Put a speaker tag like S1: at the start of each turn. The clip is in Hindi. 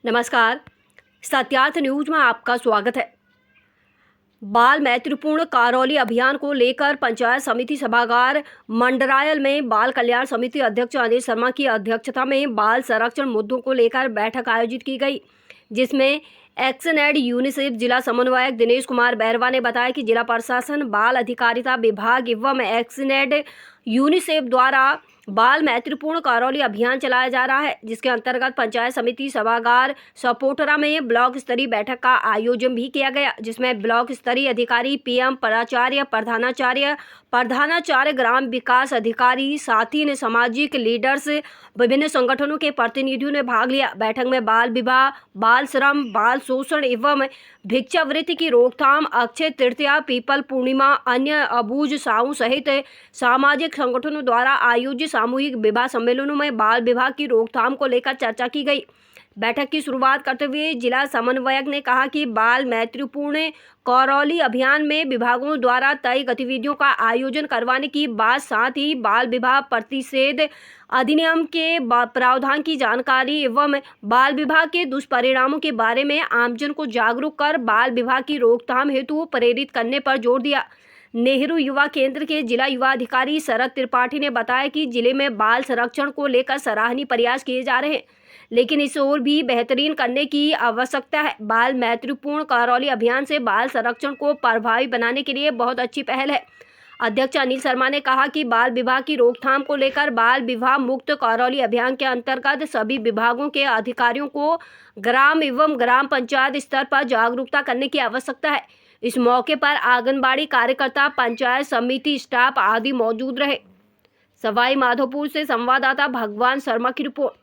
S1: नमस्कार। सत्यार्थ न्यूज में आपका स्वागत है। बाल मैत्रीपूर्ण करौली अभियान को लेकर पंचायत समिति सभागार मंडरायल में बाल कल्याण समिति अध्यक्ष अनिल शर्मा की अध्यक्षता में बाल संरक्षण मुद्दों को लेकर बैठक आयोजित की गई, जिसमें एक्शन एड यूनिसेफ जिला समन्वयक दिनेश कुमार बैरवा ने बताया कि जिला प्रशासन, बाल अधिकारिता विभाग एवं एक्शन एड यूनिसेफ द्वारा बाल मैत्रीपूर्ण करौली अभियान चलाया जा रहा है, जिसके अंतर्गत पंचायत समिति सभागार सपोटरा में ब्लॉक स्तरीय बैठक का आयोजन भी किया गया, जिसमें ब्लॉक स्तरीय अधिकारी, पीएम, प्राचार्य, प्रधानाचार्य, ग्राम विकास अधिकारी, साथ ही सामाजिक लीडर्स, विभिन्न संगठनों के प्रतिनिधियों ने भाग लिया। बैठक में बाल विवाह, बाल श्रम, बाल शोषण एवं भिक्षावृत्ति की रोकथाम, अक्षय तृतीया, पीपल पूर्णिमा, अन्य अबूझ साहू सहित सामाजिक संगठनों द्वारा आयोजित सामूहिक विवाह सम्मेलनों में बाल विवाह की रोकथाम को लेकर चर्चा की गई। बैठक की शुरुआत करते हुए जिला समन्वयक ने कहा कि बाल मैत्रीपूर्ण करौली अभियान में विभागों द्वारा तय गतिविधियों का आयोजन करवाने की बात, साथ ही बाल विवाह प्रतिषेध अधिनियम के प्रावधान की जानकारी एवं बाल विवाह के दुष्परिणामों के बारे में आमजन को जागरूक कर बाल विवाह की रोकथाम हेतु प्रेरित करने पर जोर दिया। नेहरू युवा केंद्र के जिला युवा अधिकारी शरद त्रिपाठी ने बताया कि जिले में बाल संरक्षण को लेकर सराहनीय प्रयास किए जा रहे हैं, लेकिन इसे और भी बेहतरीन करने की आवश्यकता है। बाल मैत्रीपूर्ण करौली अभियान से बाल संरक्षण को प्रभावी बनाने के लिए बहुत अच्छी पहल है। अध्यक्ष अनिल शर्मा ने कहा कि बाल विवाह की रोकथाम को लेकर बाल विवाह मुक्त करौली अभियान के अंतर्गत सभी विभागों के अधिकारियों को ग्राम एवं ग्राम पंचायत स्तर पर जागरूकता करने की आवश्यकता है। इस मौके पर आंगनबाड़ी कार्यकर्ता, पंचायत समिति स्टाफ आदि मौजूद रहे। सवाई माधोपुर से संवाददाता भगवान शर्मा की रिपोर्ट।